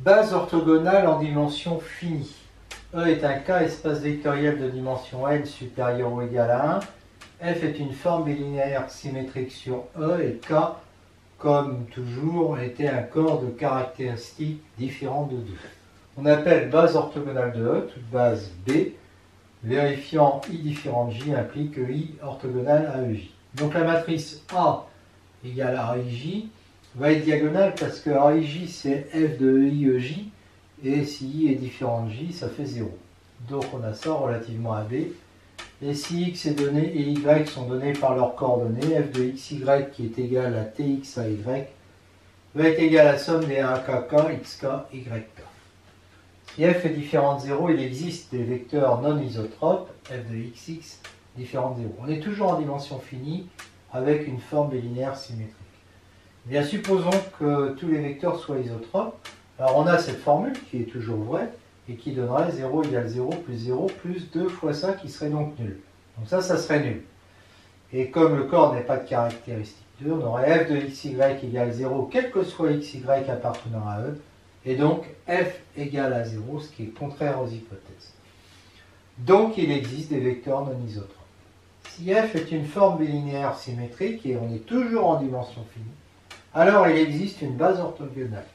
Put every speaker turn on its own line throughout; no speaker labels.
Base orthogonale en dimension finie. E est un K espace vectoriel de dimension n supérieur ou égal à 1. F est une forme bilinéaire symétrique sur E et K, comme toujours, était un corps de caractéristiques différentes de 2. On appelle base orthogonale de E toute base B, vérifiant I différente J implique que I orthogonale à EJ. Donc la matrice A égale à AIJ va être diagonale parce que AIJ c'est F de EI-EJ et si I est différent de J, ça fait 0. Donc on a ça relativement à B. Et si X est donné et Y sont donnés par leurs coordonnées, F de XY qui est égal à TX à Y va être égal à la somme des AKK, XK, YK. Si F est différent de 0, il existe des vecteurs non isotropes, F de XX différent de 0. On est toujours en dimension finie avec une forme bilinéaire symétrique. Eh bien, supposons que tous les vecteurs soient isotropes. Alors on a cette formule qui est toujours vraie et qui donnerait 0 égale 0 plus 2 fois ça qui serait donc nul. Donc ça serait nul. Et comme le corps n'est pas de caractéristique 2, on aurait f de xy égale 0 quel que soit xy appartenant à E. Et donc f égale à 0, ce qui est contraire aux hypothèses. Donc il existe des vecteurs non isotropes. Si f est une forme bilinéaire symétrique, et on est toujours en dimension finie, alors il existe une base orthogonale.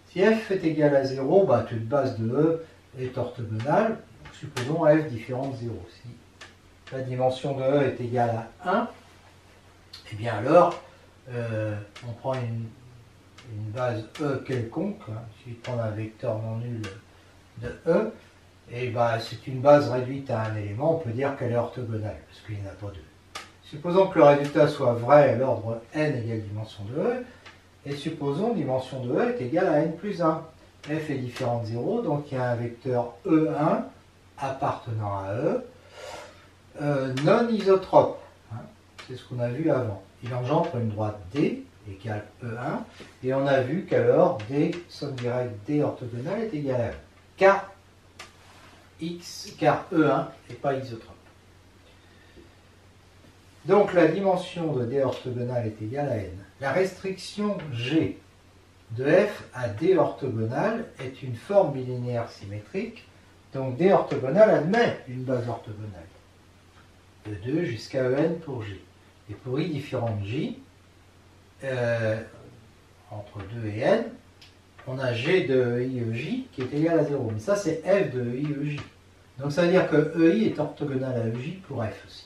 Si f est égal à 0, toute base de E est orthogonale. Supposons f différent de 0. Si la dimension de E est égale à 1, eh bien alors, on prend une base E quelconque, il suffit de prendre un vecteur non nul de E, et c'est une base réduite à un élément, on peut dire qu'elle est orthogonale, parce qu'il n'y en a pas deux. Supposons que le résultat soit vrai à l'ordre n égale dimension de E, et supposons dimension de E est égale à n plus 1. F est différent de 0, donc il y a un vecteur E1 appartenant à E, non isotrope. C'est ce qu'on a vu avant. Il engendre une droite D égale E1, et on a vu qu'alors D, somme directe D orthogonale est égale à E. Car E1 n'est pas isotrope. Donc la dimension de D orthogonale est égale à N. La restriction G de F à D orthogonale est une forme bilinéaire symétrique, donc D orthogonale admet une base orthogonale, de 2 jusqu'à En pour G. Et pour I différent de J, entre 2 et N, on a G de EI-EJ qui est égal à 0. Mais ça c'est F de EI-EJ. Donc ça veut dire que EI est orthogonale à EJ pour F aussi.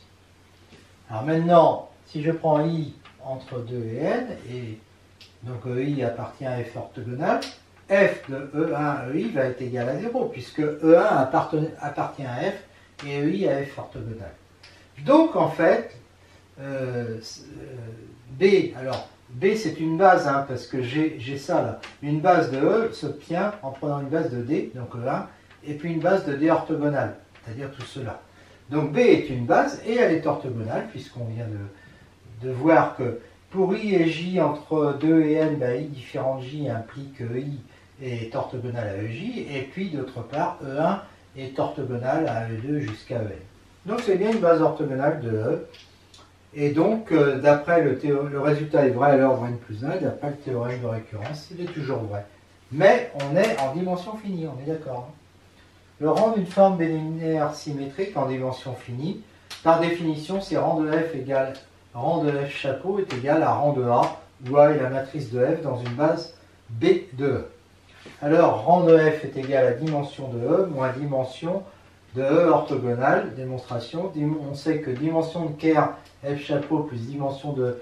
Alors maintenant, si je prends I entre 2 et N, et donc EI appartient à F orthogonale, F de E1 à EI va être égal à 0, puisque E1 appartient à F et EI à F orthogonale. Donc en fait, B, alors B c'est une base, parce que j'ai ça là. Une base de E s'obtient en prenant une base de D, donc E1, et puis une base de D orthogonale, c'est-à-dire tout cela. Donc B est une base et elle est orthogonale, puisqu'on vient de voir que pour I et J entre 2 et N, I différent de J implique que I est orthogonale à EJ, et puis d'autre part, E1 est orthogonale à E2 jusqu'à En. Donc c'est bien une base orthogonale de E, et donc d'après le résultat est vrai à l'ordre n plus 1, d'après le théorème de récurrence, il est toujours vrai. Mais on est en dimension finie, on est d'accord. Le rang d'une forme bilinéaire symétrique en dimension finie, par définition, si rang de F égale rang de F chapeau est égal à rang de A, où A est la matrice de F dans une base B de E. Alors, rang de F est égal à dimension de E moins dimension de E orthogonale. Démonstration, on sait que dimension de Kerr F chapeau plus dimension de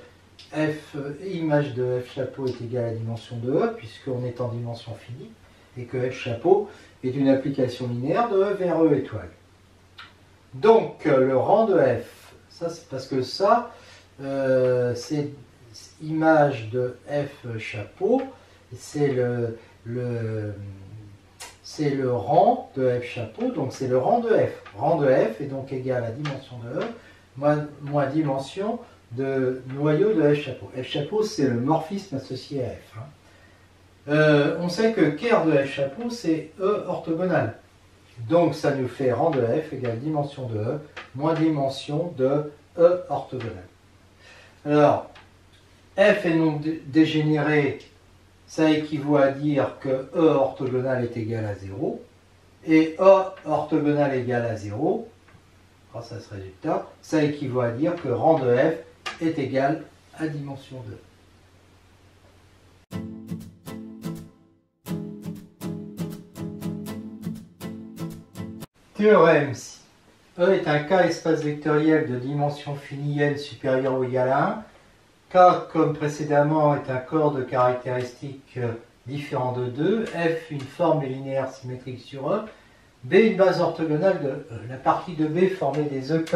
F image de F chapeau est égal à dimension de E, puisqu'on est en dimension finie, et que F chapeau est une application linéaire de E vers E étoile. Donc, le rang de F, ça c'est parce que ça, c'est image de F chapeau, c'est le rang de F chapeau, donc c'est le rang de F. Rang de F est donc égal à dimension de E moins dimension de noyau de F chapeau. F chapeau, c'est le morphisme associé à F. On sait que Kerr de F chapeau, c'est E orthogonal. Donc ça nous fait rang de F égale dimension de E moins dimension de E orthogonal. Alors, F est donc dégénéré ça équivaut à dire que E orthogonal est égal à 0, et E orthogonal égal à 0, grâce à ce résultat, ça équivaut à dire que rang de f est égal à dimension 2. Théorème, si E est un K espace vectoriel de dimension finie n supérieure ou égale à 1, K, comme précédemment, est un corps de caractéristiques différent de 2, F une forme linéaire symétrique sur E, B une base orthogonale de E. La partie de B formée des EK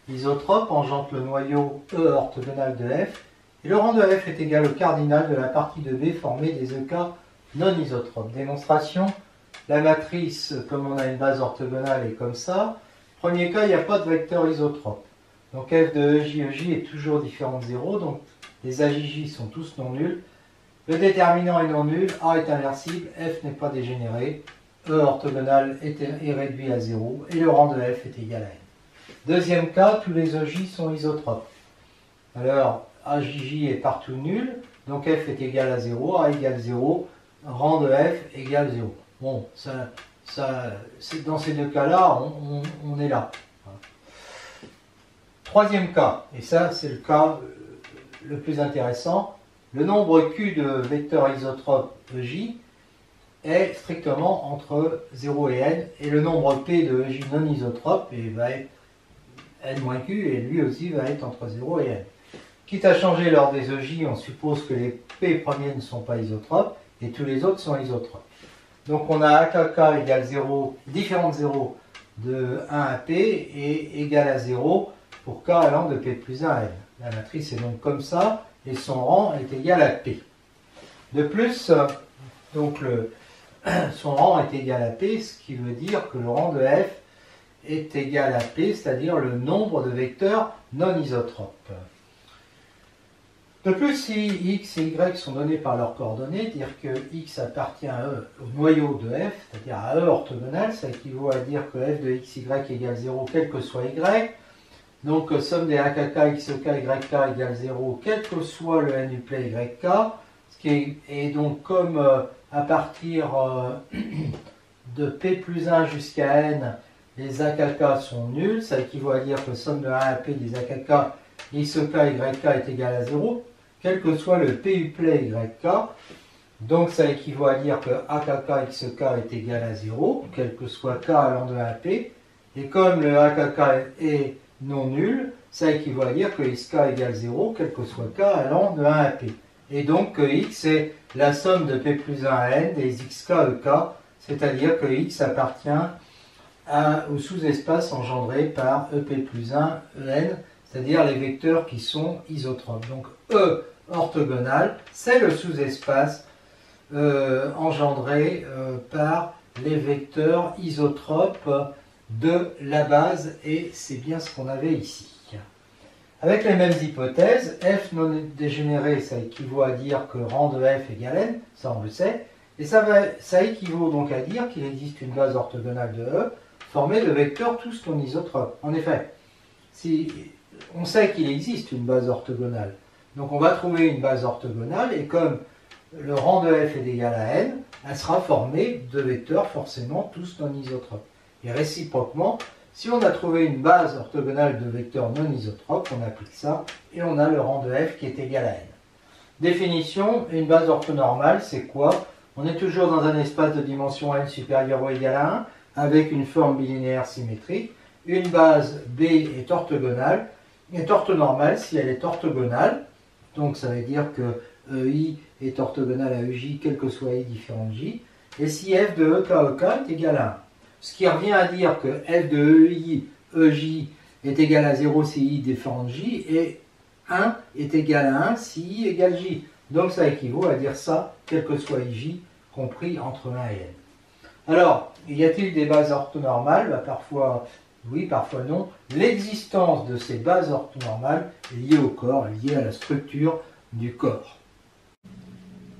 isotropes engendre le noyau E orthogonal de F, et le rang de F est égal au cardinal de la partie de B formée des EK non isotropes. Démonstration, la matrice, comme on a une base orthogonale, est comme ça. Premier cas, il n'y a pas de vecteur isotrope. Donc f de EJ est toujours différent de 0, donc les AJJ sont tous non nuls. Le déterminant est non nul, A est inversible, F n'est pas dégénéré, E orthogonal est réduit à 0, et le rang de F est égal à n. Deuxième cas, tous les EJ sont isotropes. Alors, AJJ est partout nul, donc F est égal à 0, A égale 0, rang de F égale 0. Bon, dans ces deux cas-là, on est là. Troisième cas, et ça c'est le cas le plus intéressant, le nombre Q de vecteurs isotropes EJ est strictement entre 0 et n, et le nombre P de EJ non isotrope va être n-Q, et lui aussi va être entre 0 et n. Quitte à changer l'ordre des EJ, on suppose que les P premiers ne sont pas isotropes, et tous les autres sont isotropes. Donc on a AKK égale 0, différent de 0 de 1 à P, et égal à 0 pour K allant de P plus 1 à N. La matrice est donc comme ça, et son rang est égal à P. De plus, donc son rang est égal à P, ce qui veut dire que le rang de F est égal à P, c'est-à-dire le nombre de vecteurs non isotropes. De plus, si x et y sont donnés par leurs coordonnées, dire que x appartient à E, au noyau de f, c'est-à-dire à E orthogonal, ça équivaut à dire que f de xy égale 0, quel que soit y. Donc, somme des AKK, XK, YK égale 0, quel que soit le n uplet YK. Ce qui est donc comme à partir de P plus 1 jusqu'à n, les AKK sont nuls, ça équivaut à dire que somme de 1 à P des AKK, XK, YK est égale à 0. Quel que soit le P uplet YK, donc ça équivaut à dire que AKK XK est égal à 0, quel que soit K allant de 1 à P, et comme le AKK est non nul, ça équivaut à dire que XK égale 0, quel que soit K allant de 1 à P. Et donc que X est la somme de P plus 1 à N des XK EK, c'est-à-dire que X appartient au sous-espace engendré par EP plus 1 EN, c'est-à-dire les vecteurs qui sont isotropes. Donc E orthogonal, c'est le sous-espace engendré par les vecteurs isotropes de la base, et c'est bien ce qu'on avait ici. Avec les mêmes hypothèses, f non dégénéré, ça équivaut à dire que rang de f égale n, ça on le sait, et ça équivaut donc à dire qu'il existe une base orthogonale de E formée de vecteurs tous non isotropes. En effet, si on sait qu'il existe une base orthogonale, donc on va trouver une base orthogonale, et comme le rang de f est égal à n, elle sera formée de vecteurs forcément tous non isotropes. Et réciproquement, si on a trouvé une base orthogonale de vecteurs non isotropes, on applique ça, et on a le rang de f qui est égal à n. Définition, une base orthonormale, c'est quoi? On est toujours dans un espace de dimension n supérieure ou égale à 1, avec une forme bilinéaire symétrique. Une base B est orthogonale, est orthonormale si elle est orthogonale, donc ça veut dire que EI est orthogonale à EJ, quel que soit I différent de J, et si f de EK est égal à 1. Ce qui revient à dire que f de EI, EJ est égal à 0 si I différent de J, et 1 est égal à 1 si I égale J. Donc ça équivaut à dire ça, quel que soit IJ, compris entre 1 et n. Alors, y a-t-il des bases orthonormales? Parfois oui, parfois non. L'existence de ces bases orthonormales est liée au corps, liée à la structure du corps.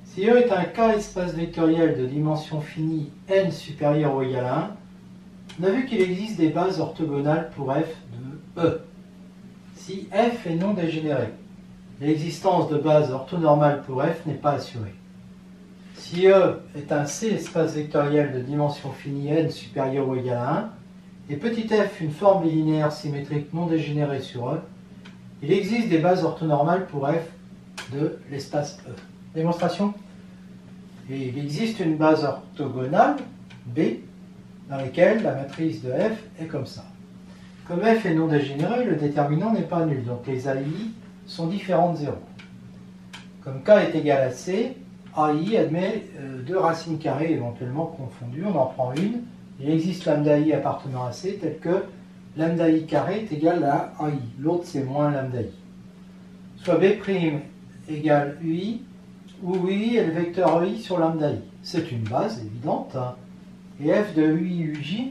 Si E est un K espace vectoriel de dimension finie n supérieur ou égal à 1, on a vu qu'il existe des bases orthogonales pour f de E. Si f est non dégénéré, l'existence de bases orthonormales pour f n'est pas assurée. Si E est un C espace vectoriel de dimension finie n supérieur ou égal à 1, et petit f une forme bilinéaire symétrique non dégénérée sur E, il existe des bases orthonormales pour f de l'espace E. Démonstration. Et il existe une base orthogonale B dans laquelle la matrice de f est comme ça. Comme f est non dégénéré, le déterminant n'est pas nul, donc les AI sont différents de 0. Comme k est égal à c, AI admet deux racines carrées éventuellement confondues, on en prend une. Il existe lambda i appartenant à c tel que lambda i carré est égal à AI, l'autre c'est moins lambda i. Soit b' égale ui, où ui est le vecteur ei sur lambda i. C'est une base évidente, hein. Et f de ui uj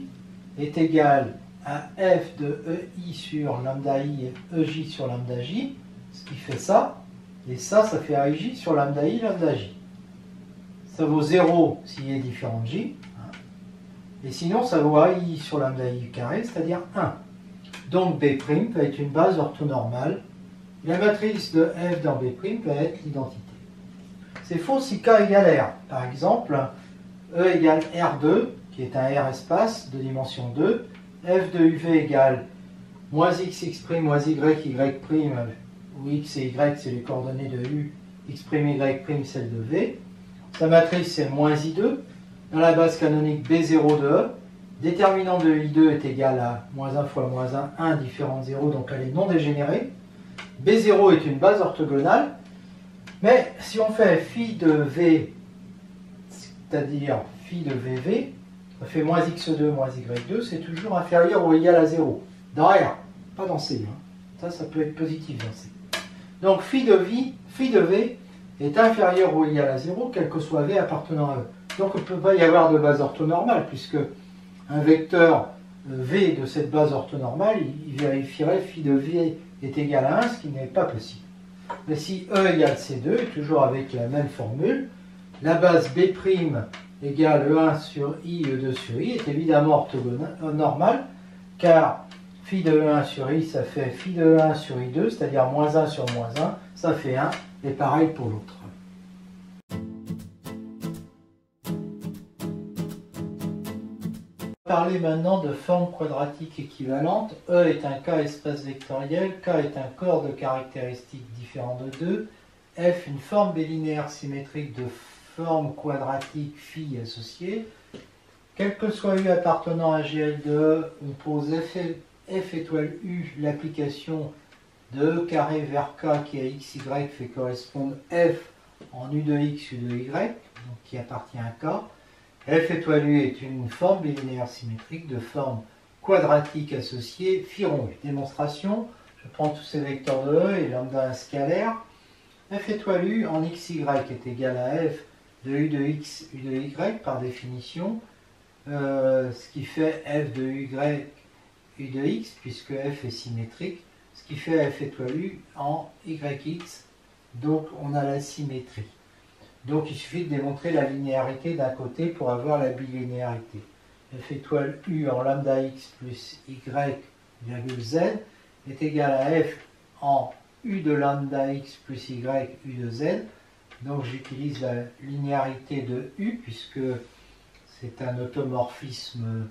est égal à f de ei sur lambda i et ej sur lambda j, ce qui fait ça, et ça fait aj sur lambda i lambda j. Ça vaut 0 s'il est différent de j, hein. Et sinon ça vaut ai sur lambda i carré, c'est-à-dire 1. Donc b' peut être une base orthonormale. La matrice de f dans b' peut être l'identité. C'est faux si k égale r. Par exemple, E égale R2, qui est un R espace de dimension 2, f de uv égale moins x moins y y', où x et y c'est les coordonnées de u, x', y', celle de v. Sa matrice c'est moins i2. Dans la base canonique B0 de E, déterminant de i2 est égal à moins 1 fois moins 1, 1 différent de 0, donc elle est non dégénérée. B0 est une base orthogonale, mais si on fait phi de v, c'est-à-dire phi de vv, ça fait moins x2 moins y2, c'est toujours inférieur ou égal à 0. Dans R, pas dans C. Hein. Ça peut être positif dans C. Donc phi de v est inférieur ou égal à 0, quel que soit v appartenant à E. Donc il ne peut pas y avoir de base orthonormale, puisque un vecteur v de cette base orthonormale, il vérifierait phi de v est égal à 1, ce qui n'est pas possible. Mais si E égale C2, et toujours avec la même formule, la base B' égale E1 sur I, E2 sur I est évidemment orthonormale, car phi de E1 sur I, ça fait phi de E1 sur I2, c'est-à-dire moins 1 sur moins 1, ça fait 1, et pareil pour l'autre. On va parler maintenant de formes quadratiques équivalentes. E est un K espace vectoriel, K est un corps de caractéristiques différent de 2, F une forme bilinéaire symétrique de forme quadratique phi associée. Quel que soit U appartenant à GL de E, on pose F étoile U l'application de E carré vers K qui à XY fait correspondre F en U de X, U de Y, donc qui appartient à K. F étoile U est une forme bilinéaire symétrique de forme quadratique associée phi rond U. Démonstration, je prends tous ces vecteurs de E et lambda un scalaire. F étoile U en XY est égal à F de U de X, U de Y par définition, ce qui fait F de Y, U de X, puisque F est symétrique, ce qui fait F étoile U en YX, donc on a la symétrie. Donc il suffit de démontrer la linéarité d'un côté pour avoir la bilinéarité. F étoile U en lambda X plus Y virgule Z est égal à F en U de lambda X plus Y U de Z. Donc j'utilise la linéarité de U puisque c'est un automorphisme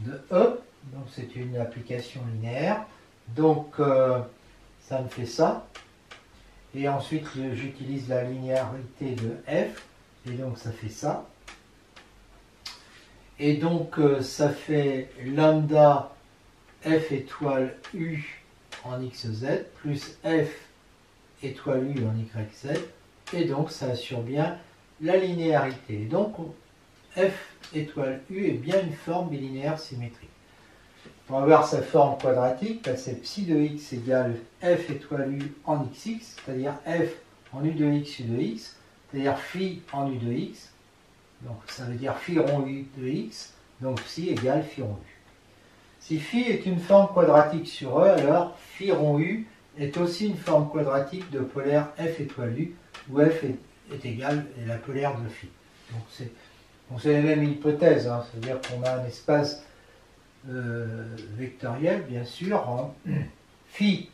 de E. Donc c'est une application linéaire. Donc ça me fait ça. Et ensuite, j'utilise la linéarité de F, et donc ça fait ça. Et donc, ça fait lambda F étoile U en XZ, plus F étoile U en YZ, et donc ça assure bien la linéarité. Et donc, F étoile U est bien une forme bilinéaire symétrique. Pour avoir sa forme quadratique, ben c'est psi de x égale f étoile u en xx, c'est-à-dire f en u de x, u de x, c'est-à-dire phi en u de x, donc ça veut dire phi rond u de x, donc psi égale phi rond u. Si phi est une forme quadratique sur E, alors phi rond u est aussi une forme quadratique de polaire f étoile u, où f est égal à la polaire de phi. Donc c'est la même hypothèse, hein, c'est-à-dire qu'on a un espace vectoriel, bien sûr. Hein. Phi,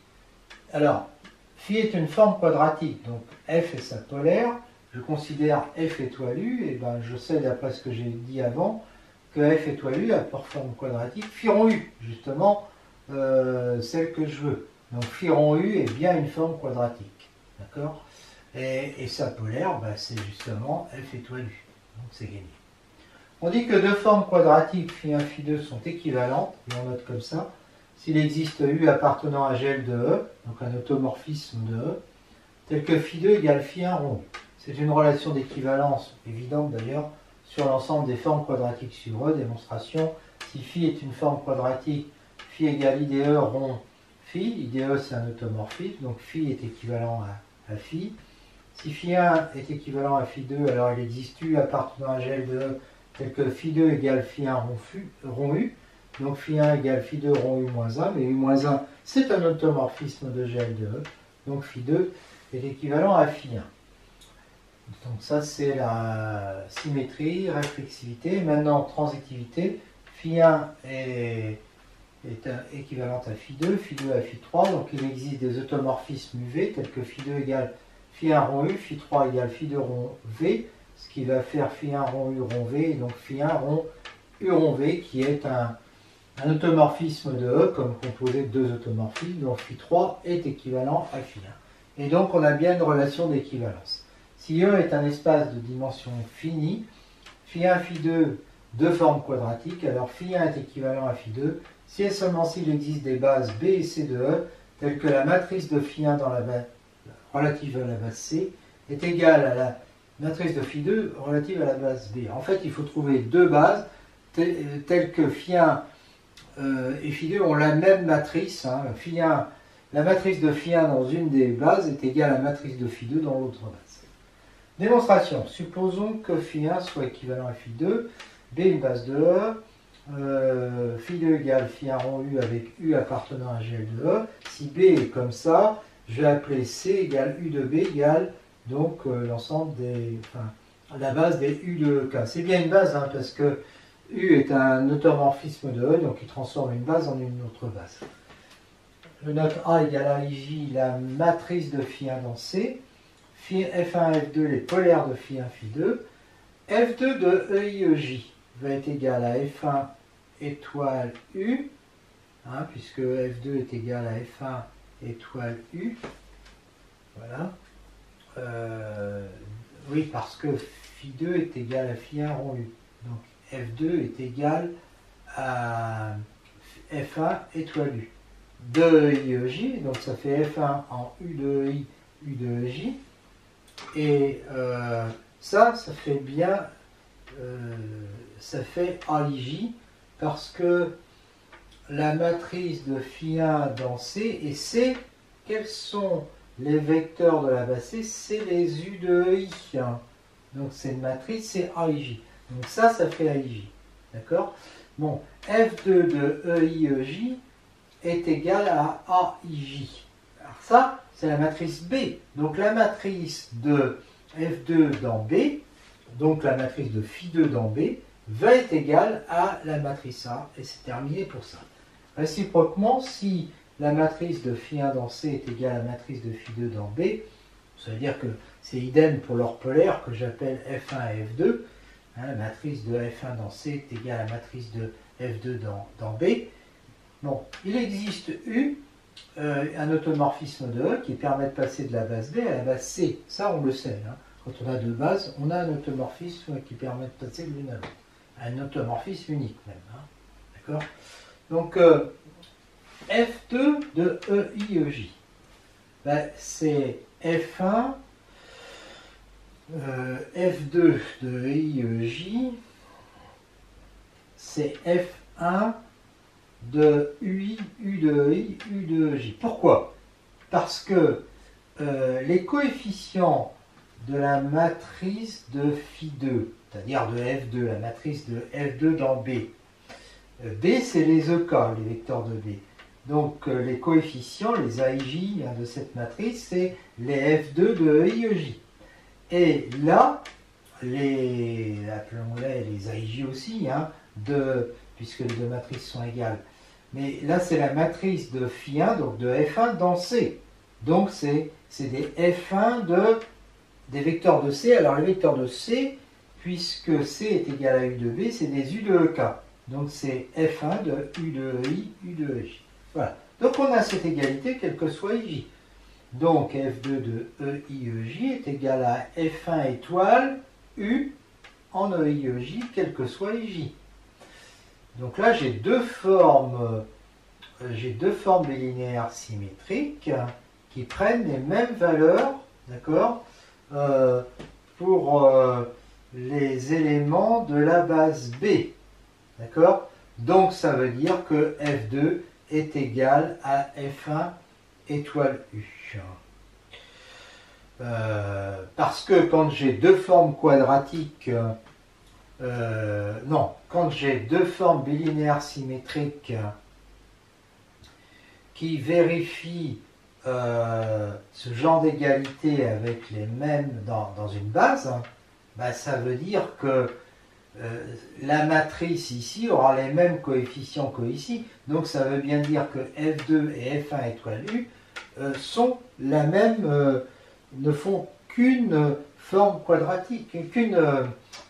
alors, phi est une forme quadratique, donc f est sa polaire, je considère f étoile u, et ben je sais d'après ce que j'ai dit avant que f étoile u a pour forme quadratique phi rond u, justement celle que je veux. Donc phi rond u est bien une forme quadratique, d'accord, et sa polaire, ben, c'est justement f étoile u, donc c'est gagné. On dit que deux formes quadratiques phi 1, phi 2 sont équivalentes, et on note comme ça, s'il existe u appartenant à GL de E, donc un automorphisme de E, tel que phi 2 égale phi 1 rond. C'est une relation d'équivalence évidente d'ailleurs sur l'ensemble des formes quadratiques sur E. Démonstration, si phi est une forme quadratique, phi égale IDE rond phi. IDE c'est un automorphisme, donc phi est équivalent à phi. Si phi 1 est équivalent à phi 2, alors il existe u appartenant à GL de E tel que phi 2 égale phi 1 rond u. Donc phi 1 égale phi 2 rond u moins 1, mais u moins 1 c'est un automorphisme de GL de E. Donc phi 2 est équivalent à phi 1. Donc ça c'est la symétrie, réflexivité. Maintenant transitivité, phi 1 est équivalente à phi 2, phi 2 à phi 3, donc il existe des automorphismes UV tels que phi 2 égale phi 1 rond U, phi 3 égale phi 2 rond V, ce qui va faire phi 1 rond U rond V, et donc phi 1 rond U rond V qui est un automorphisme de E comme composé de deux automorphismes, donc phi 3 est équivalent à phi 1. Et donc on a bien une relation d'équivalence. Si E est un espace de dimension finie, phi 1, phi 2, deux formes quadratiques, alors phi 1 est équivalent à phi 2, si et seulement s'il existe des bases B et C de E, telles que la matrice de phi 1 dans la base, relative à la base C est égale à la matrice de phi 2 relative à la base B. En fait, il faut trouver deux bases telles que phi 1 et phi 2 ont la même matrice. Phi 1, la matrice de phi 1 dans une des bases est égale à la matrice de phi 2 dans l'autre base. Démonstration. Supposons que phi 1 soit équivalent à phi 2, B une base de E, phi 2 égale phi 1 rond U avec U appartenant à GL de E. Si B est comme ça, je vais appeler C égale U de B égale donc l'ensemble des, la base des U de K. C'est bien une base parce que U est un automorphisme de E, donc il transforme une base en une autre base. Je note A égale à IJ, la matrice de phi 1 dans C. F1, F2, les polaires de phi 1, phi 2. F2 de EIEJ va être égal à F1 étoile U, puisque F2 est égal à F1 étoile U. Voilà. Oui, parce que phi 2 est égal à phi 1 rond U. Donc F2 est égal à F1 étoile U. De EIEJ, donc ça fait F1 en U de EI, U de EJ. Et ça fait bien, ça fait AIJ parce que la matrice de phi 1 dans C et C, quels sont les vecteurs de la base C? C'est les U de EI. Donc c'est une matrice, c'est AIJ. Donc ça fait AIJ. D'accord? Bon, F2 de EIEJ est égal à AIJ. Alors ça, c'est la matrice B. Donc la matrice de F2 dans B, donc la matrice de phi 2 dans B, va être égale à la matrice A, et c'est terminé pour ça. Réciproquement, si la matrice de phi 1 dans C est égale à la matrice de phi 2 dans B, ça veut dire que c'est idem pour leur polaire que j'appelle F1 et F2. La matrice de F1 dans C est égale à la matrice de F2 dans B. Bon, il existe U, un automorphisme de E qui permet de passer de la base B à la base C. Ça, on le sait. Quand on a deux bases, on a un automorphisme qui permet de passer de l'une à l'autre. Un automorphisme unique même. D'accord? Donc, F2 de EIEJ, c'est F1, F2 de EIEJ, c'est F1 de UI, U de EI, U de EJ. Pourquoi? Parce que les coefficients de la matrice de phi 2, c'est-à-dire de F2, la matrice de F2 dans B. B, c'est les EK, les vecteurs de B. Donc les coefficients, les AIJ de cette matrice, c'est les F2 de EIEJ. Et là, appelons-les les AIJ aussi, puisque les deux matrices sont égales. Mais là, c'est la matrice de phi 1, donc de F1 dans C. Donc c'est des F1 de des vecteurs de C. Alors les vecteurs de C, puisque C est égal à U de B, c'est des U de EK. Donc c'est F1 de U de EI, U de EJ. Voilà. Donc on a cette égalité quel que soit IJ. Donc F2 de EI-EJ est égal à F1 étoile U en EI-EJ quel que soit IJ. Donc là j'ai deux formes bilinéaires symétriques qui prennent les mêmes valeurs, d'accord, pour les éléments de la base B. D'accord? Donc ça veut dire que F2 est égal à F1 étoile U. Parce que quand j'ai deux formes quadratiques, quand j'ai deux formes bilinéaires symétriques qui vérifient ce genre d'égalité avec les mêmes dans une base, bah, ça veut dire que la matrice ici aura les mêmes coefficients qu'ici. Donc ça veut bien dire que F2 et F1 étoile U sont la même, ne font qu'une forme quadratique, qu'une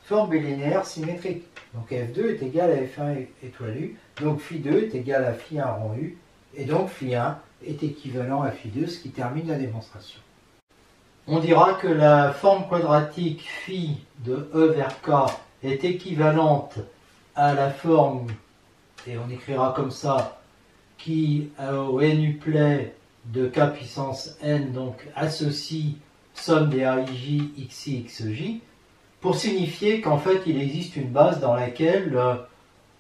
forme bilinéaire symétrique. Donc F2 est égal à F1 étoile U, donc Φ2 est égal à Φ1 rond U, et donc Φ1 est équivalent à Φ2, ce qui termine la démonstration. On dira que la forme quadratique Φ de E vers K est équivalente à la forme, et on écrira comme ça, qui au n-uplet de K puissance n, donc associe somme des AIJ, XI, XJ, pour signifier qu'en fait il existe une base dans laquelle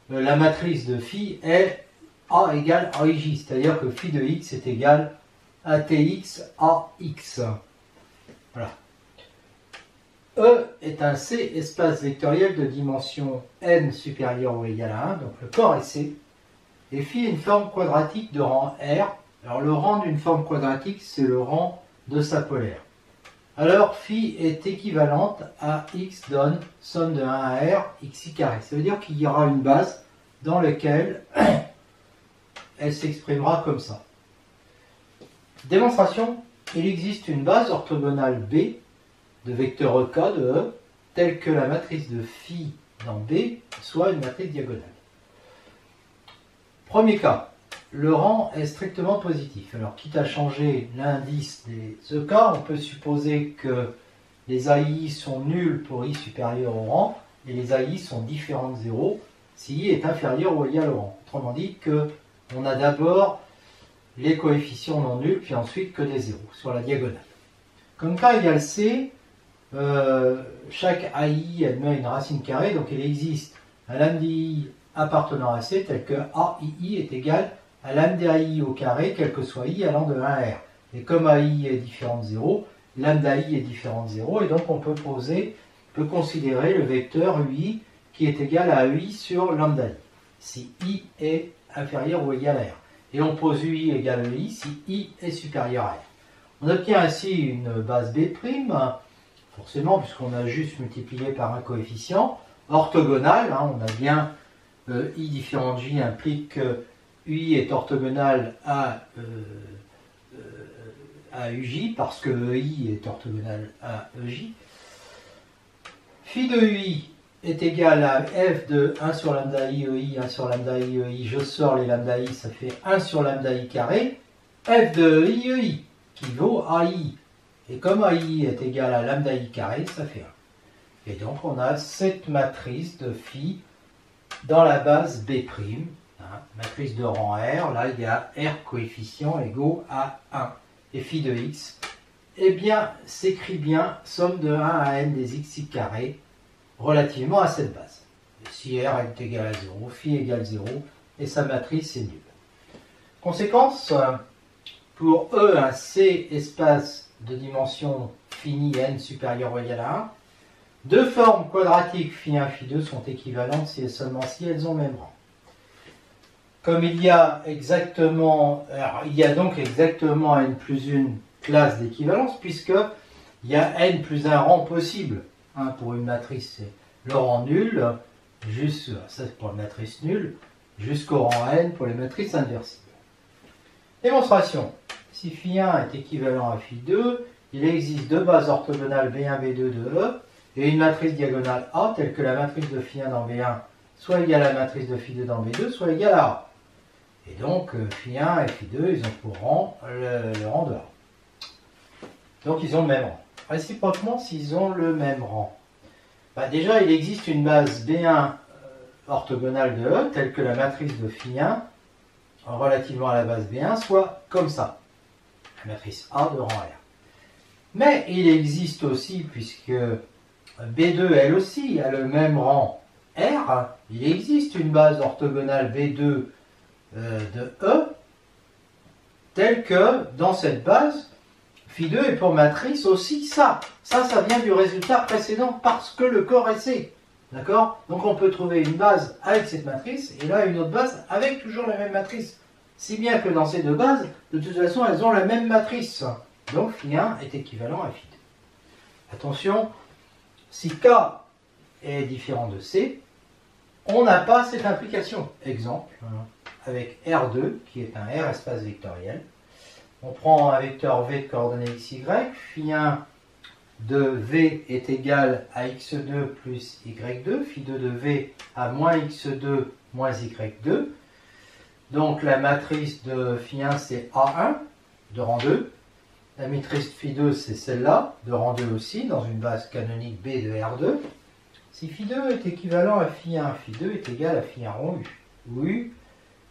la matrice de Φ est A égale AIJ, c'est-à-dire que Φ de X est égal à Tx AX. Voilà. E est un C espace vectoriel de dimension n supérieure ou égale à 1, donc le corps est C, et Φ est une forme quadratique de rang R. Alors le rang d'une forme quadratique, c'est le rang de sa polaire. Alors Φ est équivalente à X donne somme de 1 à R, Xi carré. Ça veut dire qu'il y aura une base dans laquelle elle s'exprimera comme ça. Démonstration, il existe une base orthogonale B de vecteur EK de E, telle que la matrice de Φ dans B soit une matrice diagonale. Premier cas, le rang est strictement positif. Alors, quitte à changer l'indice des EK, on peut supposer que les AI sont nuls pour I supérieur au rang, et les AI sont différents de 0 si I est inférieur ou égal au rang. Autrement dit, qu'on a d'abord les coefficients non nuls, puis ensuite que des zéros sur la diagonale. Comme K égale C, chaque AI admet une racine carrée, donc il existe un lambda I appartenant à C tel que AII est égal à lambda I au carré, quel que soit I allant de 1 à R. Et comme AI est différent de 0, lambda I est différent de 0, et donc on peut considérer le vecteur UI qui est égal à UI sur lambda I, si I est inférieur ou égal à R. Et on pose UI égale à I si I est supérieur à R. On obtient ainsi une base B', forcément, puisqu'on a juste multiplié par un coefficient, orthogonal, hein, on a bien I différent de J implique que UI est orthogonal à UJ, parce que EI est orthogonal à EJ. Phi de UI est égal à F de 1 sur lambda I EI, 1 sur lambda I EI, je sors les lambda I, ça fait 1 sur lambda I carré, F de EI EI, qui vaut AI. Et comme AI est égal à lambda I carré, ça fait 1. Et donc on a cette matrice de Phi dans la base B', hein, matrice de rang R, là il y a R coefficients égaux à 1. Et Phi de X, eh bien, s'écrit bien somme de 1 à n des xi carré relativement à cette base. Et si R est égal à 0, Phi égale 0, et sa matrice est nulle. Conséquence, pour E, un C espace de dimension finie n supérieure ou égale à 1, deux formes quadratiques Φ1, Φ2 sont équivalentes si et seulement si elles ont même rang. Comme il y a donc exactement n plus 1 classe d'équivalence, puisque il y a n plus 1 rang possible. Hein, pour une matrice, c'est le rang nul, ça c'est pour la matrice nulle, jusqu'au rang n pour les matrices inversibles. Démonstration. Si Φ1 est équivalent à Φ2, il existe deux bases orthogonales B1, B2 de E et une matrice diagonale A telle que la matrice de phi 1 dans B1 soit égale à la matrice de phi 2 dans B2 soit égale à A. Et donc phi 1 et phi 2, ils ont pour rang le rang de A. Donc ils ont le même rang. Réciproquement, s'ils ont le même rang, bah déjà il existe une base B1 orthogonale de E telle que la matrice de phi 1 relativement à la base B1 soit comme ça. La matrice A de rang R. Mais il existe aussi, puisque B2 elle aussi a le même rang R, il existe une base orthogonale B2 de E, telle que dans cette base, phi 2 est pour matrice aussi ça. Ça vient du résultat précédent parce que le corps est C. D'accord? Donc on peut trouver une base avec cette matrice et là une autre base avec toujours la même matrice. Si bien que dans ces deux bases, de toute façon, elles ont la même matrice. Donc phi 1 est équivalent à phi 2. Attention, si K est différent de C, on n'a pas cette implication. Exemple, avec R2, qui est un R espace vectoriel. On prend un vecteur V de coordonnées x, y. Phi 1 de V est égal à x2 plus y2. Phi 2 de V à moins x2 moins y2. Donc la matrice de phi 1 c'est A1 de rang 2. La matrice de phi 2 c'est celle-là, de rang 2 aussi, dans une base canonique B de R2. Si phi 2 est équivalent à phi 1, phi 2 est égal à phi 1 rond U, où U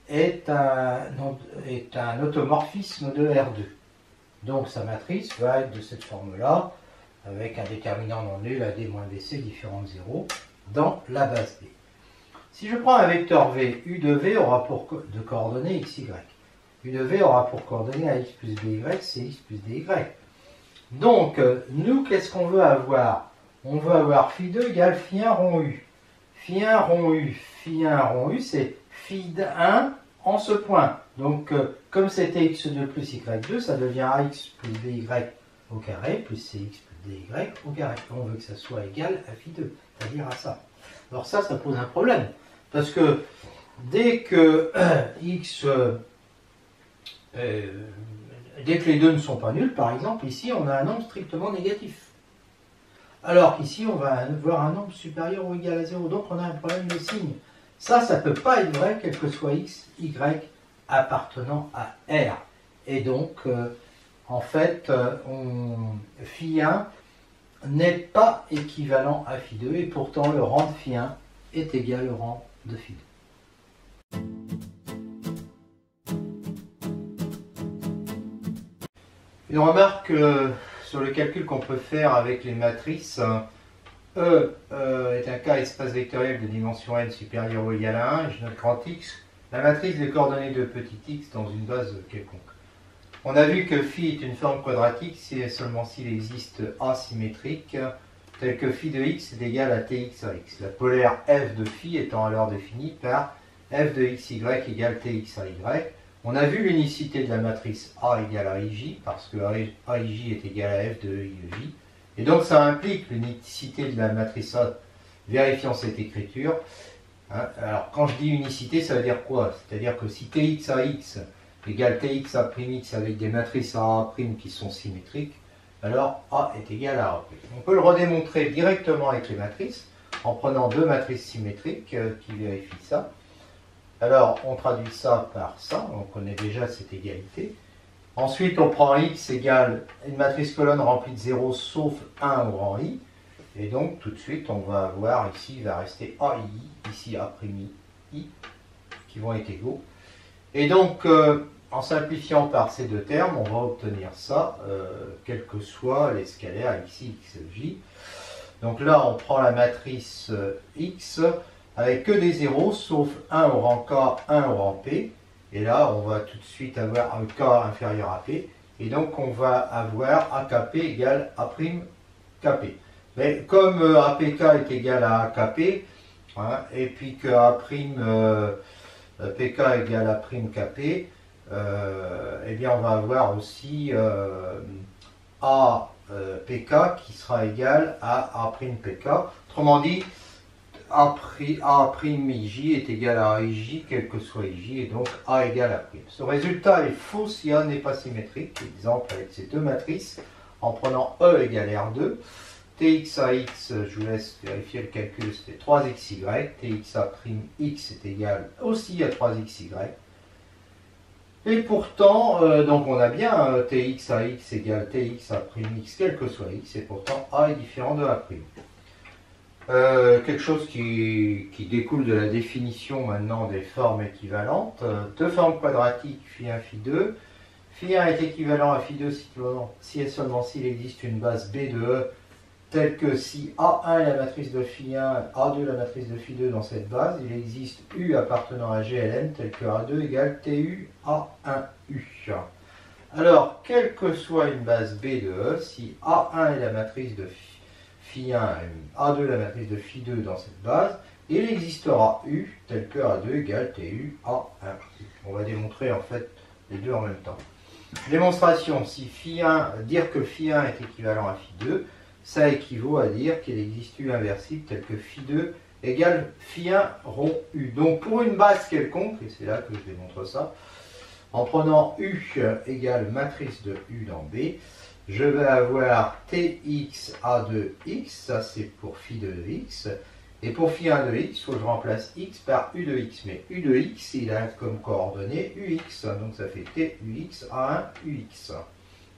est un automorphisme de R2. Donc sa matrice va être de cette forme-là, avec un déterminant non nul AD moins BC différent de 0, dans la base B. Si je prends un vecteur V, U de V aura pour de coordonnées x, y. U de V aura pour coordonnées à x plus by, c'est x plus dy. Donc, nous, qu'est-ce qu'on veut avoir? On veut avoir phi 2 égale phi 1 rond U. Phi 1 rond U, phi 1 rond U, c'est phi 1 en ce point. Donc, comme c'était x2 plus y2, ça devient ax plus by au carré, plus cx plus dy au carré. On veut que ça soit égal à phi 2, c'est-à-dire à ça. Alors ça pose un problème. Parce que dès que dès que les deux ne sont pas nuls, par exemple, ici, on a un nombre strictement négatif. Alors qu'ici, on va avoir un nombre supérieur ou égal à 0. Donc, on a un problème de signe. Ça ne peut pas être vrai, quel que soit x, y appartenant à R. Et donc, en fait, phi 1 n'est pas équivalent à phi 2, et pourtant, le rang de phi 1 est égal au rang de phi 2. Une remarque sur le calcul qu'on peut faire avec les matrices. E est un cas espace vectoriel de dimension n supérieure ou égale à 1, et je note grand X, la matrice des coordonnées de petit x dans une base quelconque. On a vu que phi est une forme quadratique si et seulement s'il existe asymétrique, tel que phi de x est égal à tx à x. La polaire f de phi étant alors définie par f de xy égale tx à y. On a vu l'unicité de la matrice A égale à IJ, parce que AIJ est égal à F de IJ. Et donc ça implique l'unicité de la matrice A, vérifiant cette écriture. Alors quand je dis unicité, ça veut dire quoi? C'est-à-dire que si Tx à X égale Tx à X avec des matrices A' qui sont symétriques, alors A est égal à A'. On peut le redémontrer directement avec les matrices, en prenant deux matrices symétriques qui vérifient ça. Alors, on traduit ça par ça, on connaît déjà cette égalité. Ensuite, on prend x égale une matrice colonne remplie de 0 sauf 1 au rang i. Et donc, tout de suite, on va avoir ici, il va rester AI, ici A'I, qui vont être égaux. Et donc, en simplifiant par ces deux termes, on va obtenir ça, quels que soient les scalaires xi, xj. Donc là, on prend la matrice x, avec que des zéros, sauf 1 au rang K, 1 au rang P. Et là, on va tout de suite avoir un K inférieur à P. Et donc, on va avoir AKP égale A'Kp. Mais comme APK est égal à AKP, hein, et puis que A'PK égale A'Kp, eh bien, on va avoir aussi APK qui sera égal à A'PK. Autrement dit, A'Ij est égal à AIJ, quel que soit IJ, et donc A égale à'. Ce résultat est faux si A n'est pas symétrique. Exemple avec ces deux matrices, en prenant E égale R2. Tx je vous laisse vérifier le calcul, c'était 3xy. Txa'(x) est égal aussi à 3xy. Et pourtant, donc on a bien Tx(x) égale Txa'(x), quel que soit x, et pourtant A est différent de A'. Quelque chose qui découle de la définition maintenant des formes équivalentes. Deux formes quadratiques, φ1, φ2. Φ1 est équivalent à φ2 si et seulement s'il existe une base B de E, telle que si A1 est la matrice de φ1, A2 la matrice de φ2 dans cette base, il existe U appartenant à GLM, tel que A2 égale TU A1U. Alors, quelle que soit une base B de E, si A1 est la matrice de φ1, A2 la matrice de φ2 dans cette base, il existera U, tel que A2 égale TU A1U. On va démontrer en fait les deux en même temps. Démonstration, si dire que φ1 est équivalent à φ2, ça équivaut à dire qu'il existe U inversible tel que φ2 égale φ1 rond U. Donc pour une base quelconque, et c'est là que je démontre ça, en prenant U égale matrice de U dans B, je vais avoir Tx A2x, ça c'est pour φ2 de x, et pour φ1 de x, il faut que je remplace x par U de x, mais U de x, il a comme coordonnée UX, donc ça fait TUX A1 UX,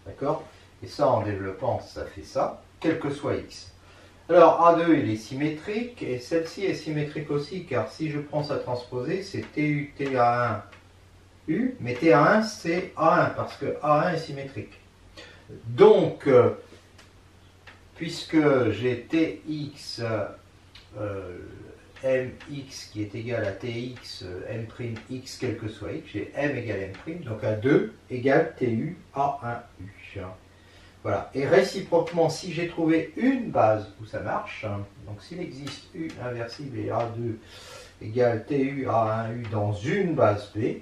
d'accord? Et ça en développant, ça fait ça, quel que soit x. Alors A2 il est symétrique, et celle-ci est symétrique aussi, car si je prends sa transposée, c'est TU TA1 U, mais TA1 c'est A1, parce que A1 est symétrique. Donc, puisque j'ai Tx mx qui est égal à Tx m'x quel que soit x, j'ai m égale m', donc A2 égale TU A1U. Voilà, et réciproquement, si j'ai trouvé une base où ça marche, donc s'il existe U inversible et A2 égale TU A1U dans une base B,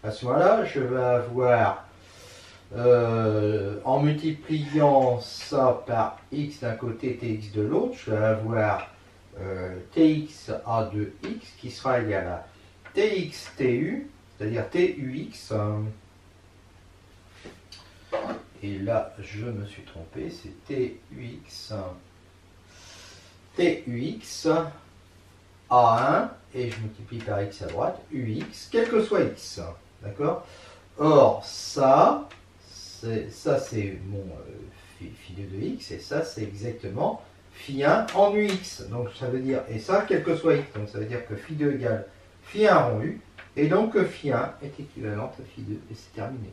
à ce moment-là, je vais avoir, en multipliant ça par x d'un côté, tx de l'autre, je vais avoir Tx A2x qui sera égal à Tx Tu, c'est-à-dire TUX, et là je me suis trompé, c'est TUX A1, et je multiplie par x à droite, UX, quel que soit x, d'accord? Or, ça c'est mon φ2 de x, et ça c'est exactement φ1 en ux, donc ça veut dire, et ça quel que soit x, donc ça veut dire que φ2 égale φ1 rond u, et donc que φ1 est équivalente à φ2, et c'est terminé.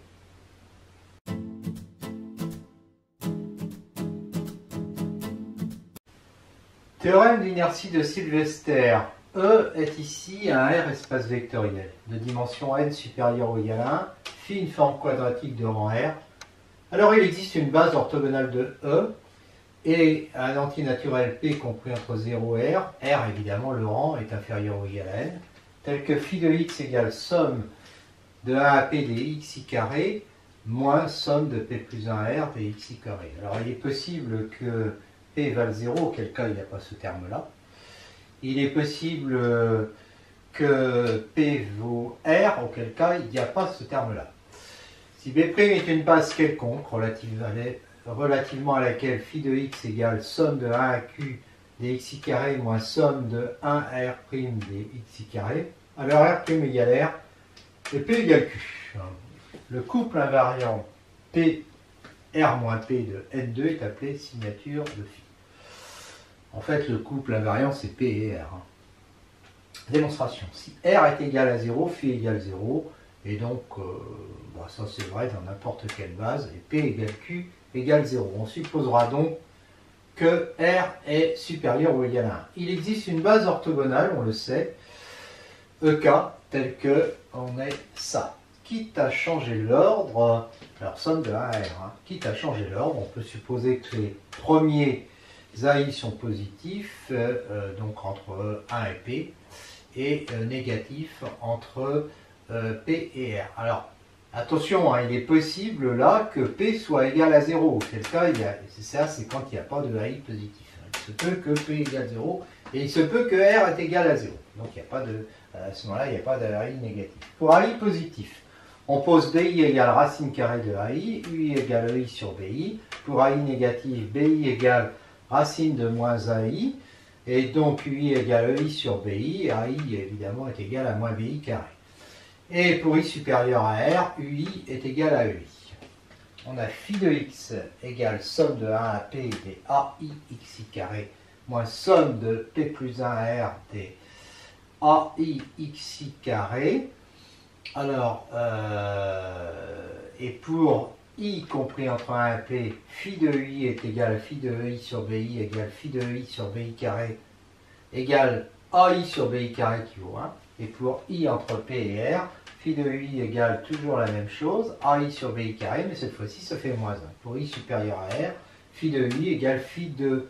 Théorème d'inertie de Sylvester. E est ici un R espace vectoriel de dimension n supérieure ou égale à 1, phi une forme quadratique de rang R. Alors il existe une base orthogonale de E et un antinaturel P compris entre 0 et R. R évidemment le rang est inférieur ou égal à n, tel que phi de x égale somme de 1 à P des xi carré moins somme de P plus 1 à R des xi carré. Alors il est possible que P vale 0, auquel cas il n'y a pas ce terme-là. Il est possible que P vaut R, auquel cas il n'y a pas ce terme-là. Si B' est une base quelconque, relativement à laquelle phi de x égale somme de 1 à Q des xi carré moins somme de 1 à R' des xi carré, alors R' égale R et P égale Q. Le couple invariant P R moins P de N2 est appelé signature de phi. En fait, le couple invariant, c'est P et R. Démonstration. Si R est égal à 0, phi égale 0, et donc, ça c'est vrai dans n'importe quelle base, et P égale Q égale 0. On supposera donc que R est supérieur ou égal à 1. Il existe une base orthogonale, on le sait, EK, telle que on est ça. Quitte à changer l'ordre, alors somme de 1 à R, quitte à changer l'ordre, on peut supposer que les premiers AI sont positifs, donc entre 1 et P, et négatifs entre P et R. Alors, attention, il est possible là que P soit égal à 0, auquel cas, c'est quand il n'y a pas de AI positif. Il se peut que P égale 0, et il se peut que R est égal à 0. Donc, il n'y a pas de, à ce moment-là, il n'y a pas de AI négatif. Pour AI positif, On pose BI égale racine carrée de AI, UI égale EI sur BI. Pour AI négatif, BI égale racine de moins AI. Et donc UI égale EI sur BI. AI évidemment est égal à moins BI carré. Et pour I supérieur à R, UI est égal à EI. On a phi de x égale somme de 1 à P des AI xi carré moins somme de P plus 1 à R des AI xi carré. Alors, et pour I compris entre 1 et P, phi de I est égal à phi de EI sur BI égale phi de EI sur BI carré égale AI sur BI carré qui vaut 1. Et pour I entre P et R, phi de I égale toujours la même chose, AI sur BI carré, mais cette fois-ci ça fait moins 1. Pour I supérieur à R, phi de I égale phi de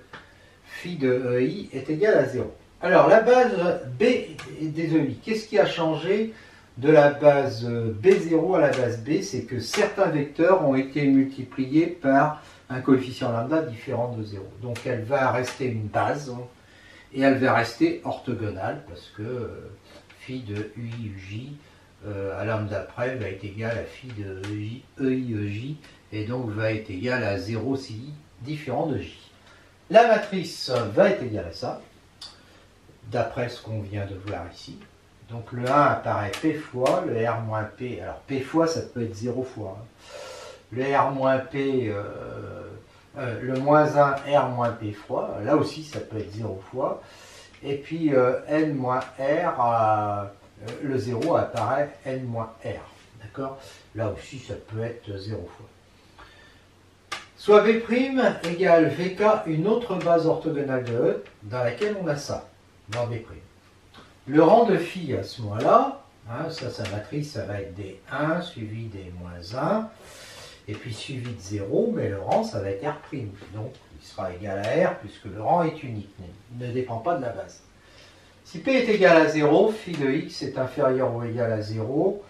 EI est égal à 0. Alors la base B des EI, qu'est-ce qui a changé de la base B0 à la base B? C'est que certains vecteurs ont été multipliés par un coefficient lambda différent de 0. Donc elle va rester une base et elle va rester orthogonale parce que phi de UI UJ à lambda près va être égal à phi de EI EJ et donc va être égal à 0 si différent de J. La matrice va être égale à ça, d'après ce qu'on vient de voir ici. Donc le 1 apparaît P fois, le R moins P, alors P fois ça peut être 0 fois. Le R moins P, le moins 1 R moins P fois, là aussi ça peut être 0 fois. Et puis N moins R, le 0 apparaît N moins R. D'accord? Là aussi ça peut être 0 fois. Soit V' égale VK, une autre base orthogonale de E, dans laquelle on a ça, dans V'. Le rang de phi à ce moment-là, hein, ça sa matrice, ça va être des 1 suivi des moins 1, et puis suivi de 0, mais le rang, ça va être R'. Donc, il sera égal à R, puisque le rang est unique, il ne dépend pas de la base. Si P est égal à 0, phi de x est inférieur ou égal à 0.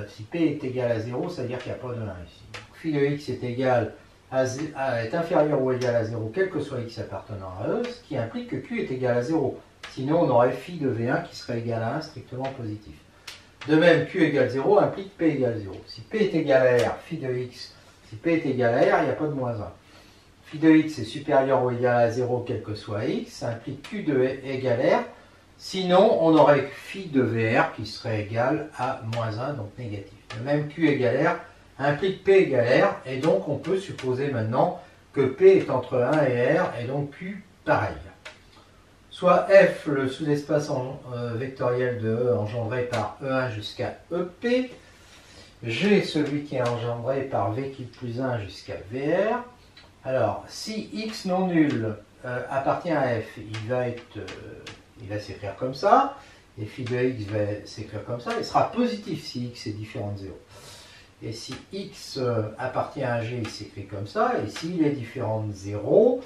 Si P est égal à 0, ça veut dire qu'il n'y a pas de 1 ici. Donc, phi de x est égal est inférieur ou égal à 0, quel que soit x appartenant à E, ce qui implique que Q est égal à 0. Sinon, on aurait phi de V1 qui serait égal à 1 strictement positif. De même, Q égale 0 implique P égale 0. Si P est égal à R, phi de x, si P est égal à R, il n'y a pas de moins 1. Phi de x est supérieur ou égal à 0, quel que soit x, ça implique Q de égale R. Sinon, on aurait phi de VR qui serait égal à moins 1, donc négatif. De même, Q égale R implique P égale R, et donc on peut supposer maintenant que P est entre 1 et R, et donc Q pareil. Soit F, le sous-espace vectoriel de E engendré par E1 jusqu'à EP, G, celui qui est engendré par V qui plus 1 jusqu'à VR. Alors, si X non nul appartient à F, il va s'écrire comme ça, et phi de X va s'écrire comme ça, il sera positif si X est différent de 0. Et si X appartient à G, il s'écrit comme ça, et s'il est différent de 0,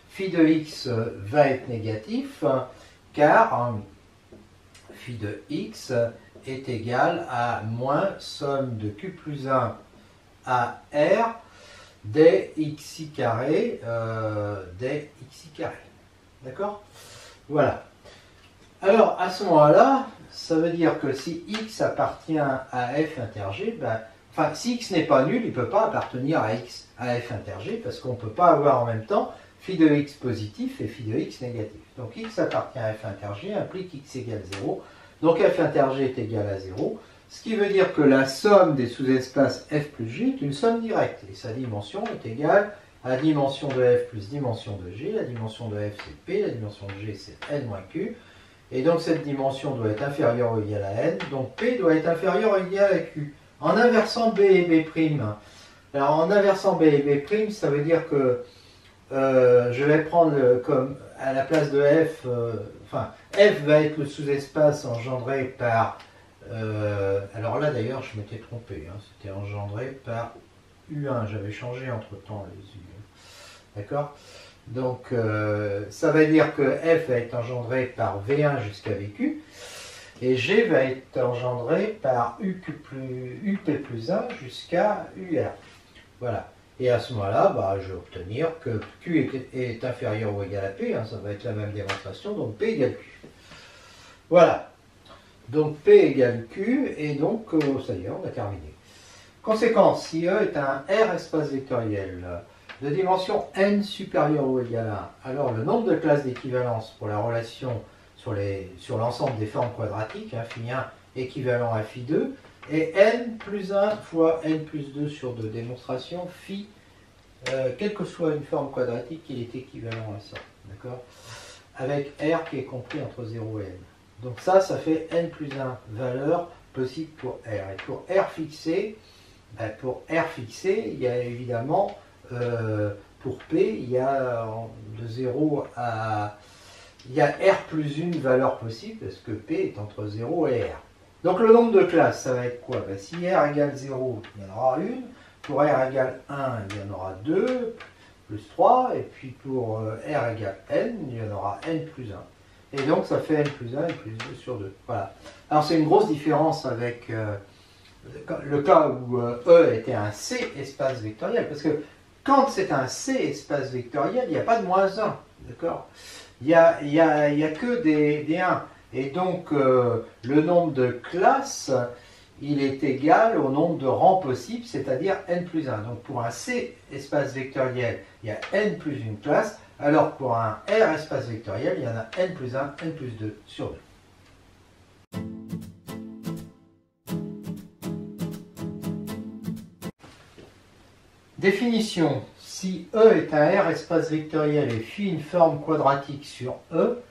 phi de x va être négatif car phi de x est égal à moins somme de q plus 1 à r des xi carré des xi carré. D'accord? Voilà. Alors à ce moment-là, ça veut dire que si x appartient à f inter g, enfin si x n'est pas nul, il ne peut pas appartenir à f inter g parce qu'on ne peut pas avoir en même temps phi de x positif et phi de x négatif. Donc x appartient à f inter g implique x égale 0. Donc f inter g est égal à 0. Ce qui veut dire que la somme des sous-espaces f plus g est une somme directe. Et sa dimension est égale à la dimension de f plus dimension de g. La dimension de f c'est p, la dimension de g c'est n moins q. Et donc cette dimension doit être inférieure ou égale à n. Donc p doit être inférieur ou égal à q. En inversant b et b'. Alors en inversant b et b', ça veut dire que je vais prendre comme à la place de f, enfin f va être le sous-espace engendré par, alors là d'ailleurs je m'étais trompé, hein, c'était engendré par U1, j'avais changé entre temps les U. D'accord? Donc ça veut dire que f va être engendré par V1 jusqu'à VQ, et G va être engendré par UP plus 1 jusqu'à UR. Voilà. Et à ce moment-là, je vais obtenir que Q est inférieur ou égal à P, hein, ça va être la même démonstration, donc P égale Q. Voilà. Donc P égale Q, et donc ça y est, on a terminé. Conséquence, si E est un R espace vectoriel de dimension n supérieure ou égale à 1, alors le nombre de classes d'équivalence pour la relation sur l'ensemble des formes quadratiques, phi 1 équivalent à phi 2, est n plus 1 fois n plus 2 sur 2. Démonstration, phi, quelle que soit une forme quadratique, il est équivalent à ça. D'accord? Avec R qui est compris entre 0 et n. Donc ça fait n plus 1 valeurs possibles pour R. Et pour R fixé, il y a évidemment, pour P, il y a de 0 à... Il y a R plus 1 valeur possible, parce que P est entre 0 et R. Donc le nombre de classes, ça va être quoi? Si R égale 0, il y en aura une. Pour R égale 1, il y en aura 2, plus 3. Et puis pour R égale n, il y en aura n plus 1. Et donc ça fait n plus 1, n plus 2 sur 2. Voilà. Alors c'est une grosse différence avec le cas où E était un C espace vectoriel. Parce que quand c'est un C espace vectoriel, il n'y a pas de moins 1. D'accord? Il n'y a que des 1. Et donc, le nombre de classes, il est égal au nombre de rangs possibles, c'est-à-dire n plus 1. Donc, pour un C espace vectoriel, il y a n plus une classe, alors pour un R espace vectoriel, il y en a n plus 1, n plus 2 sur 2. Définition. Si E est un R espace vectoriel et phi une forme quadratique sur E,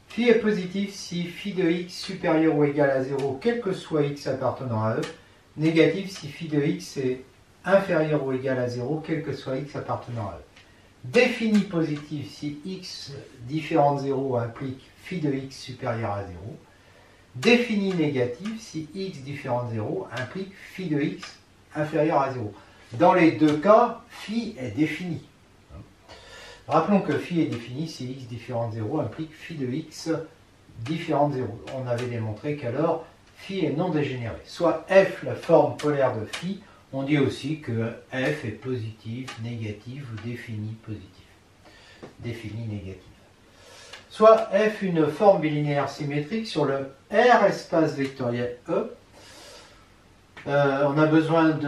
phi est positif si phi de x supérieur ou égal à 0, quel que soit x appartenant à E, négatif si phi de x est inférieur ou égal à 0, quel que soit x appartenant à E. Défini positif si x différent de 0 implique phi de x supérieur à 0. Défini négatif si x différent de 0 implique phi de x inférieur à 0. Dans les deux cas, phi est défini. Rappelons que phi est défini si x différent de 0 implique phi de x différent de 0. On avait démontré qu'alors phi est non dégénéré. Soit f, la forme polaire de phi, on dit aussi que f est positif, négatif ou défini positif. Défini négatif. Soit f une forme bilinéaire symétrique sur le R espace vectoriel E. On a besoin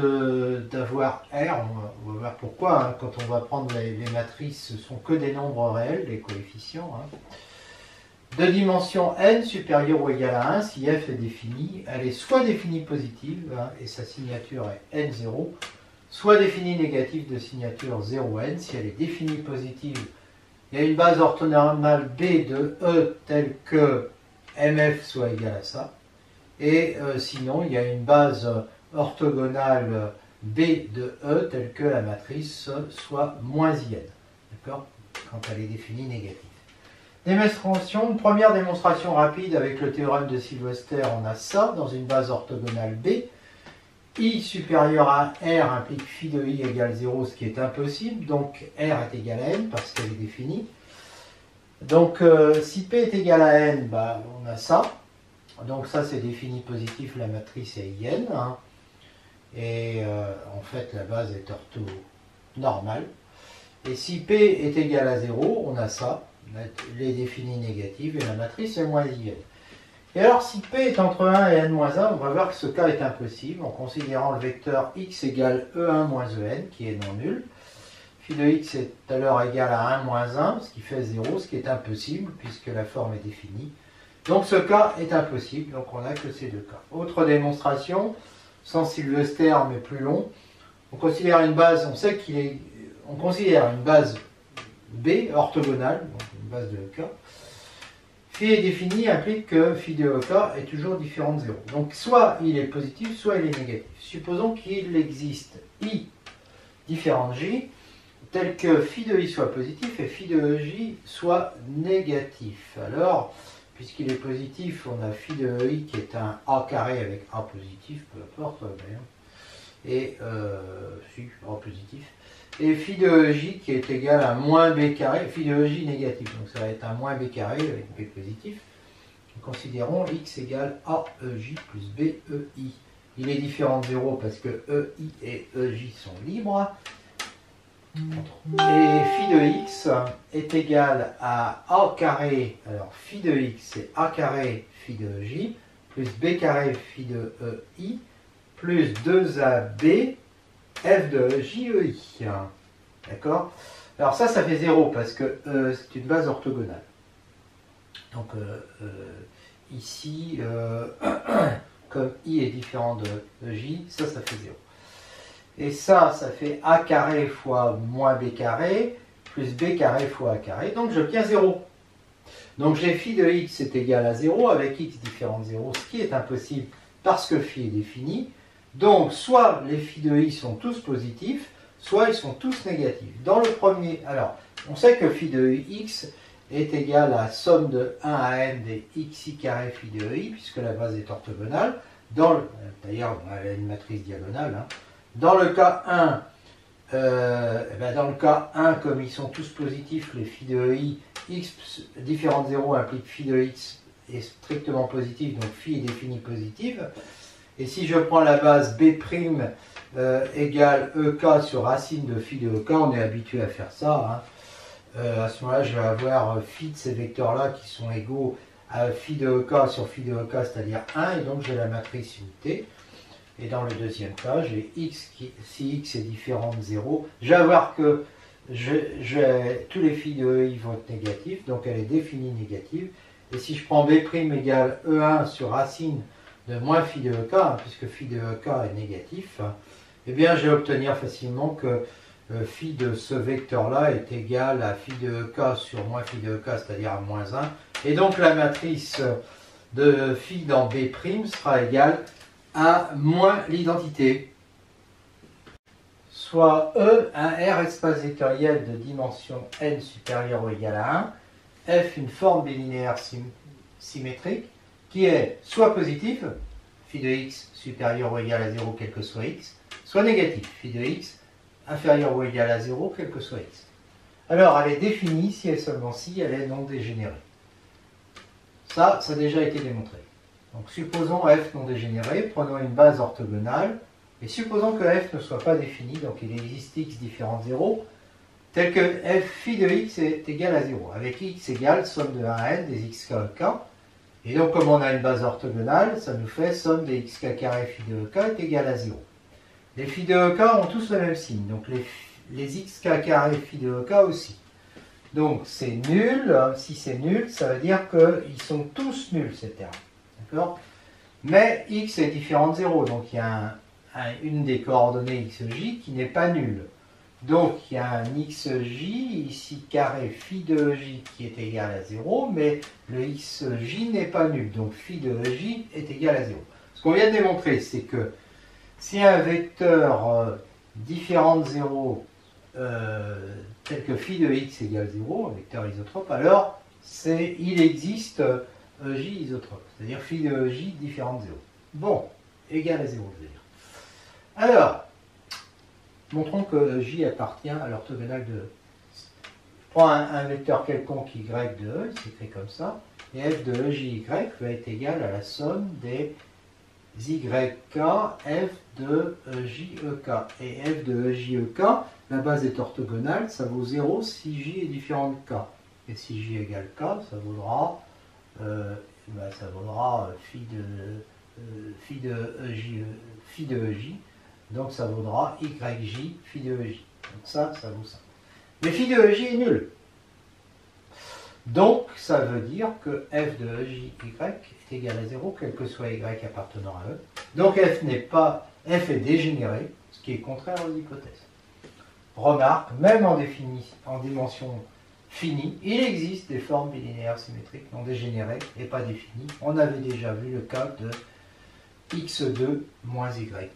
d'avoir R, on va voir pourquoi, quand on va prendre les matrices, ce ne sont que des nombres réels, les coefficients, de dimension n supérieure ou égale à 1, si f est définie, elle est soit définie positive, et sa signature est n0, soit définie négative de signature 0n, si elle est définie positive, il y a une base orthonormale B de E telle que mf soit égal à ça. Et sinon, il y a une base orthogonale B de E telle que la matrice soit moins IN. D'accord? Quand elle est définie négative. Démonstration, première démonstration rapide avec le théorème de Sylvester, on a ça dans une base orthogonale B. I supérieur à R implique phi de I égale 0, ce qui est impossible. Donc R est égal à N parce qu'elle est définie. Donc si P est égal à N, on a ça. Donc ça c'est défini positif, la matrice est IN. Et en fait la base est orthonormale. Et si P est égal à 0, on a ça, les définis négatives et la matrice est moins IN. Et alors si P est entre 1 et n-1, on va voir que ce cas est impossible en considérant le vecteur x égale E1 moins En qui est non nul. Phi de x est alors égal à 1 moins 1, ce qui fait 0, ce qui est impossible puisque la forme est définie. Donc ce cas est impossible, donc on n'a que ces deux cas. Autre démonstration, sans Sylvester mais plus long, on considère une base, on considère une base B orthogonale, donc une base de K. Phi est défini implique que phi de K est toujours différent de 0. Donc soit il est positif, soit il est négatif. Supposons qu'il existe I différent de J, tel que phi de I soit positif et phi de J soit négatif. Alors, puisqu'il est positif, on a phi de I qui est un A carré avec A positif, peu importe d'ailleurs, et si, A positif, et phi de J qui est égal à moins B carré, phi de J négatif, donc ça va être un moins B carré avec B positif. Considérons x égale AEJ plus BEI. Il est différent de 0 parce que EI et EJ sont libres. Et phi de x est égal à A carré, alors phi de x c'est A carré phi de J, plus b carré phi de i plus 2ab f de jei. D'accord? Alors ça fait 0 parce que c'est une base orthogonale. Donc ici, comme i est différent de j, ça fait 0. Et ça fait a carré fois moins b carré plus b carré fois a carré. Donc j'obtiens 0. Donc j'ai phi de x est égal à 0 avec x différent de 0, ce qui est impossible parce que phi est défini. Donc soit les phi de i sont tous positifs, soit ils sont tous négatifs. Dans le premier, alors on sait que phi de x est égal à somme de 1 à n des xi carré phi de i, puisque la base est orthogonale. D'ailleurs, on a une matrice diagonale. Hein. Dans le cas 1, comme ils sont tous positifs, les phi de i, x différent de 0 implique phi de x est strictement positif, donc phi est définie positive. Et si je prends la base b' égale ek sur racine de phi de ek, on est habitué à faire ça. Hein. À ce moment-là, je vais avoir phi de ces vecteurs-là qui sont égaux à phi de ek sur phi de ek, c'est-à-dire 1, et donc j'ai la matrice unité. Et dans le deuxième cas, j'ai x si x est différent de 0, je vais avoir que tous les phi de i vont être négatifs, donc elle est définie négative. Et si je prends b' égale e1 sur racine de moins phi de ek, hein, puisque phi de ek est négatif, hein, eh bien je vais obtenir facilement que phi de ce vecteur-là est égal à phi de ek sur moins phi de ek, c'est-à-dire à moins 1. Et donc la matrice de phi dans b' sera égale à moins l'identité. Soit E, un R espace vectoriel de dimension n supérieure ou égale à 1, F une forme bilinéaire symétrique, qui est soit positif, phi de x supérieur ou égal à 0 quel que soit x, soit négatif, phi de x inférieur ou égal à 0 quel que soit x. Alors elle est définie si et seulement si elle est non dégénérée. Ça a déjà été démontré. Donc supposons f non dégénéré, prenons une base orthogonale, et supposons que f ne soit pas défini, donc il existe x différent de 0, tel que f phi de x est égal à 0, avec x égale somme de 1 à n des xk ek. Et donc, comme on a une base orthogonale, ça nous fait somme des xk carré phi de ek est égal à 0. Les phi de ek ont tous le même signe, donc les xk carré phi de ek aussi. Donc, c'est nul. Si c'est nul, ça veut dire qu'ils sont tous nuls, ces termes. D'accord ? Mais x est différent de 0, donc il y a une des coordonnées xj qui n'est pas nulle. Donc il y a un xj, ici carré phi de j qui est égal à 0, mais le xj n'est pas nul, donc phi de j est égal à 0. Ce qu'on vient de démontrer, c'est que si un vecteur différent de 0, tel que phi de x égale 0, un vecteur isotrope, alors il existe j isotrope, c'est-à-dire phi de j différent de 0. Bon, égal à 0, je veux dire. Alors, montrons que j appartient à l'orthogonale de E. Je prends un vecteur quelconque y de E, il s'écrit comme ça, et f de ej va être égal à la somme des yk f de jek. Et f de jek, la base est orthogonale, ça vaut 0 si j est différent de k. Et si j égale k, ça vaudra phi de ej, donc ça vaudra yj phi de ej. Donc ça vaut ça. Mais phi de ej est nul. Donc ça veut dire que f de ej est égal à 0, quel que soit y appartenant à E. Donc f est dégénéré, ce qui est contraire aux hypothèses. Remarque, même en dimension finie, il existe des formes bilinéaires symétriques non dégénérées et pas définies. On avait déjà vu le cas de x2 moins y2.